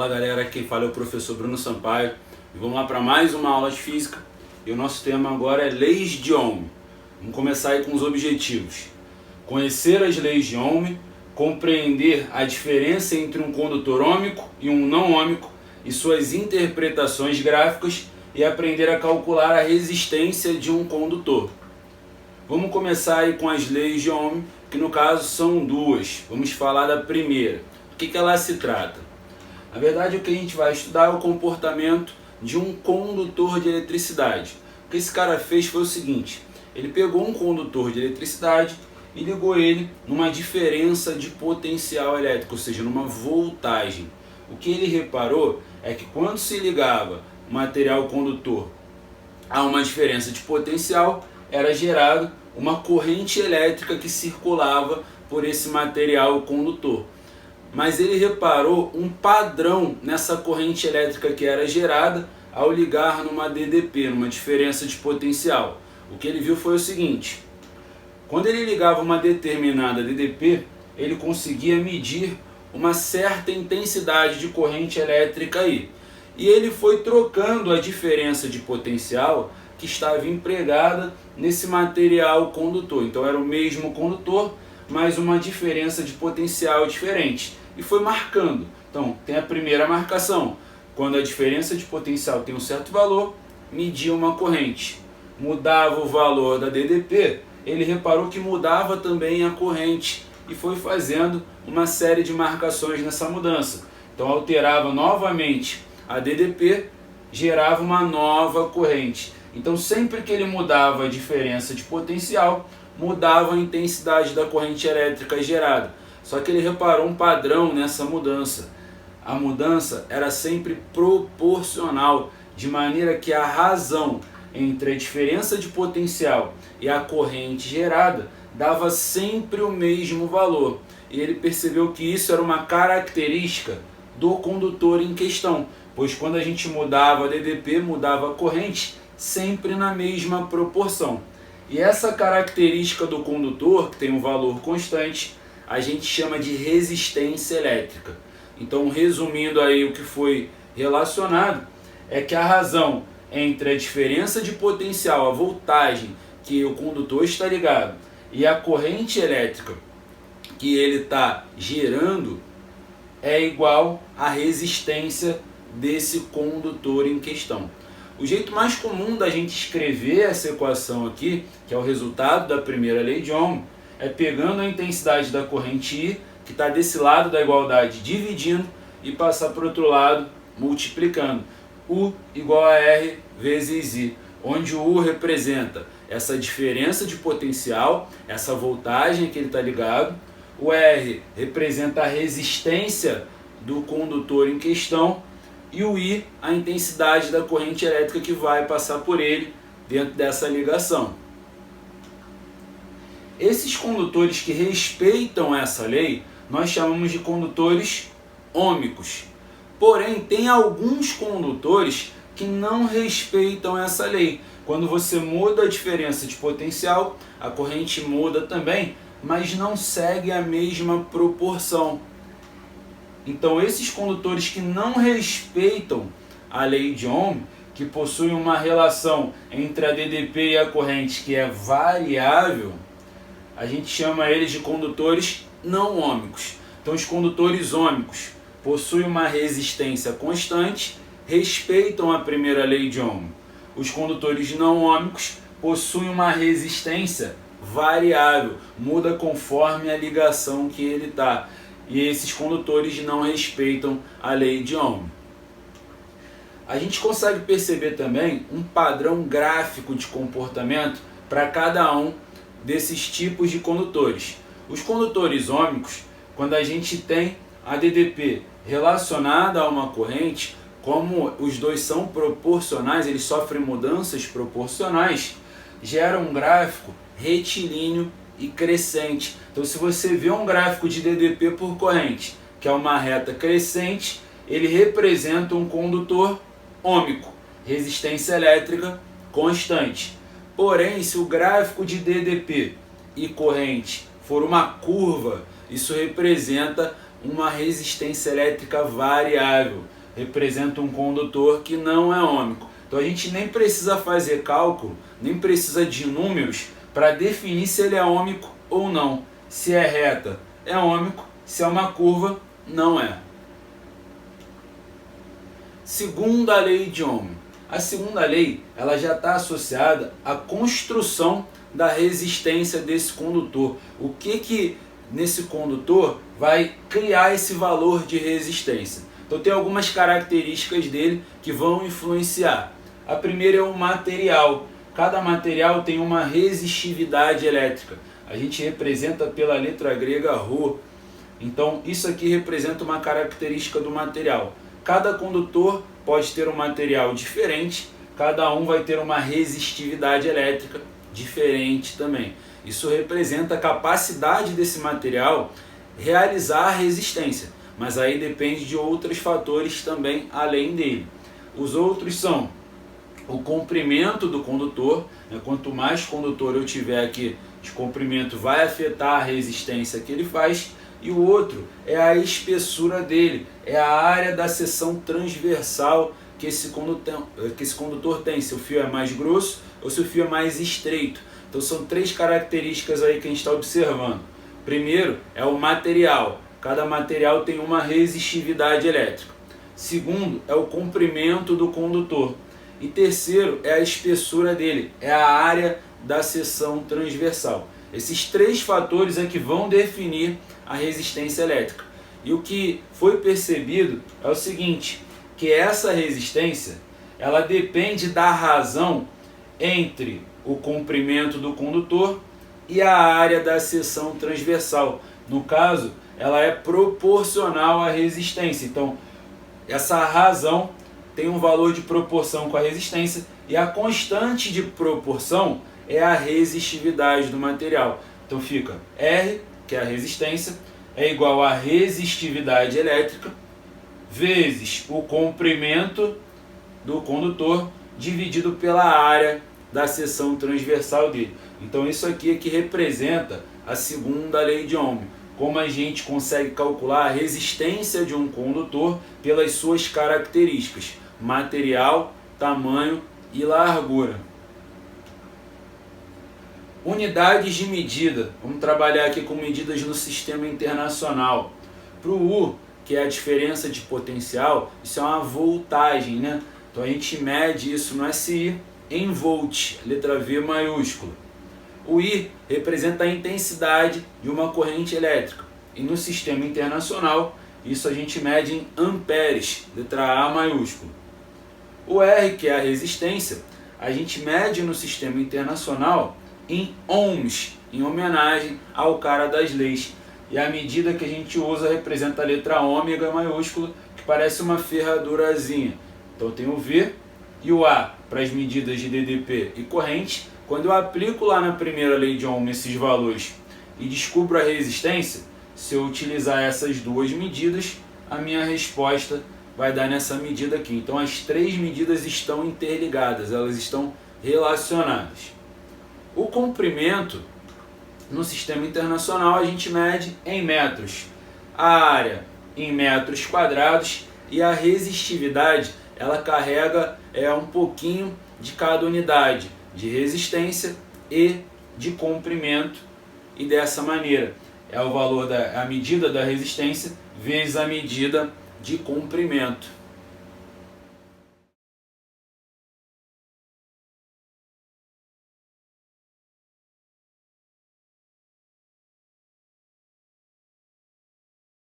Fala galera, quem fala é o professor Bruno Sampaio e vamos lá para mais uma aula de física. E o nosso tema agora é leis de Ohm. Vamos começar aí com os objetivos. Conhecer as leis de Ohm, compreender a diferença entre um condutor ôhmico e um não ôhmico e suas interpretações gráficas e aprender a calcular a resistência de um condutor. Vamos começar aí com as leis de Ohm, que no caso são duas. Vamos falar da primeira. Do que ela se trata? Na verdade, o que a gente vai estudar é o comportamento de um condutor de eletricidade. O que esse cara fez foi o seguinte: ele pegou um condutor de eletricidade e ligou ele numa diferença de potencial elétrico, ou seja, numa voltagem. O que ele reparou é que quando se ligava o material condutor a uma diferença de potencial, era gerado uma corrente elétrica que circulava por esse material condutor. Mas ele reparou um padrão nessa corrente elétrica que era gerada ao ligar numa DDP, numa diferença de potencial. O que ele viu foi o seguinte: quando ele ligava uma determinada DDP, ele conseguia medir uma certa intensidade de corrente elétrica aí. E ele foi trocando a diferença de potencial que estava empregada nesse material condutor. Então era o mesmo condutor, mas uma diferença de potencial diferente. E foi marcando. Então tem a primeira marcação. Quando a diferença de potencial tem um certo valor, media uma corrente. Mudava o valor da DDP, ele reparou que mudava também a corrente. E foi fazendo uma série de marcações nessa mudança. Então alterava novamente a DDP, gerava uma nova corrente. Então sempre que ele mudava a diferença de potencial, mudava a intensidade da corrente elétrica gerada. Só que ele reparou um padrão nessa mudança. A mudança era sempre proporcional, de maneira que a razão entre a diferença de potencial e a corrente gerada dava sempre o mesmo valor. E ele percebeu que isso era uma característica do condutor em questão, pois quando a gente mudava a DDP, mudava a corrente sempre na mesma proporção. E essa característica do condutor, que tem um valor constante, a gente chama de resistência elétrica. Então, resumindo aí o que foi relacionado, é que a razão entre a diferença de potencial, a voltagem que o condutor está ligado, e a corrente elétrica que ele está gerando é igual à resistência desse condutor em questão. O jeito mais comum da gente escrever essa equação aqui, que é o resultado da primeira lei de Ohm, é pegando a intensidade da corrente I, que está desse lado da igualdade, dividindo, e passar para o outro lado, multiplicando. U igual a R vezes I, onde o U representa essa diferença de potencial, essa voltagem que ele está ligado. O R representa a resistência do condutor em questão. E o I, a intensidade da corrente elétrica que vai passar por ele dentro dessa ligação. Esses condutores que respeitam essa lei, nós chamamos de condutores ôhmicos. Porém, tem alguns condutores que não respeitam essa lei. Quando você muda a diferença de potencial, a corrente muda também, mas não segue a mesma proporção. Então, esses condutores que não respeitam a lei de Ohm, que possuem uma relação entre a DDP e a corrente que é variável, a gente chama eles de condutores não ôhmicos. Então, os condutores ôhmicos possuem uma resistência constante, respeitam a primeira lei de Ohm. Os condutores não ôhmicos possuem uma resistência variável, muda conforme a ligação que ele está. E esses condutores não respeitam a lei de Ohm. A gente consegue perceber também um padrão gráfico de comportamento para cada um desses tipos de condutores. Os condutores ôhmicos, quando a gente tem a DDP relacionada a uma corrente, como os dois são proporcionais, eles sofrem mudanças proporcionais, gera um gráfico retilíneo e crescente. Então, se você vê um gráfico de DDP por corrente, que é uma reta crescente, ele representa um condutor ôhmico, resistência elétrica constante. Porém, se o gráfico de DDP e corrente for uma curva, isso representa uma resistência elétrica variável. representa um condutor que não é ômico. Então a gente nem precisa fazer cálculo, nem precisa de números para definir se ele é ômico ou não. Se é reta, é ômico, se é uma curva, não é. Segunda lei de Ohm. A segunda lei, ela já está associada à construção da resistência desse condutor. O que nesse condutor vai criar esse valor de resistência? Então tem algumas características dele que vão influenciar. A primeira é o material. Cada material tem uma resistividade elétrica. A gente representa pela letra grega Rho. Então isso aqui representa uma característica do material. Cada condutor pode ter um material diferente, cada um vai ter uma resistividade elétrica diferente também. Isso representa a capacidade desse material realizar a resistência, mas aí depende de outros fatores também além dele. Os outros são o comprimento do condutor, né? Quanto mais condutor eu tiver aqui de comprimento, vai afetar a resistência que ele faz. E o outro é a espessura dele, é a área da seção transversal que esse condutor tem, se o fio é mais grosso ou se o fio é mais estreito. Então são três características aí que a gente está observando. Primeiro é o material, cada material tem uma resistividade elétrica. Segundo é o comprimento do condutor. E terceiro é a espessura dele, é a área da seção transversal. Esses três fatores é que vão definir a resistência elétrica. E o que foi percebido é o seguinte, que essa resistência, ela depende da razão entre o comprimento do condutor e a área da seção transversal. No caso, ela é proporcional à resistência. Então, essa razão tem um valor de proporção com a resistência e a constante de proporção é a resistividade do material. Então fica R, que é a resistência, é igual a resistividade elétrica, vezes o comprimento do condutor, dividido pela área da seção transversal dele. Então isso aqui é que representa a segunda lei de Ohm. Como a gente consegue calcular a resistência de um condutor pelas suas características, material, tamanho e largura. Unidades de medida. Vamos trabalhar aqui com medidas no sistema internacional. Para o U, que é a diferença de potencial, isso é uma voltagem, né? Então a gente mede isso no SI em volt, letra V maiúscula. O I representa a intensidade de uma corrente elétrica. E no sistema internacional, isso a gente mede em amperes, letra A maiúscula. O R, que é a resistência, a gente mede no sistema internacional em ohms, em homenagem ao cara das leis. E a medida que a gente usa representa a letra ômega maiúscula, que parece uma ferradurazinha. Então tem o V e o A para as medidas de DDP e corrente. Quando eu aplico lá na primeira lei de Ohm esses valores e descubro a resistência, se eu utilizar essas duas medidas, a minha resposta vai dar nessa medida aqui. Então as três medidas estão interligadas, elas estão relacionadas. O comprimento no sistema internacional a gente mede em metros, a área em metros quadrados e a resistividade ela carrega um pouquinho de cada unidade de resistência e de comprimento, e dessa maneira é o valor a medida da resistência vezes a medida de comprimento.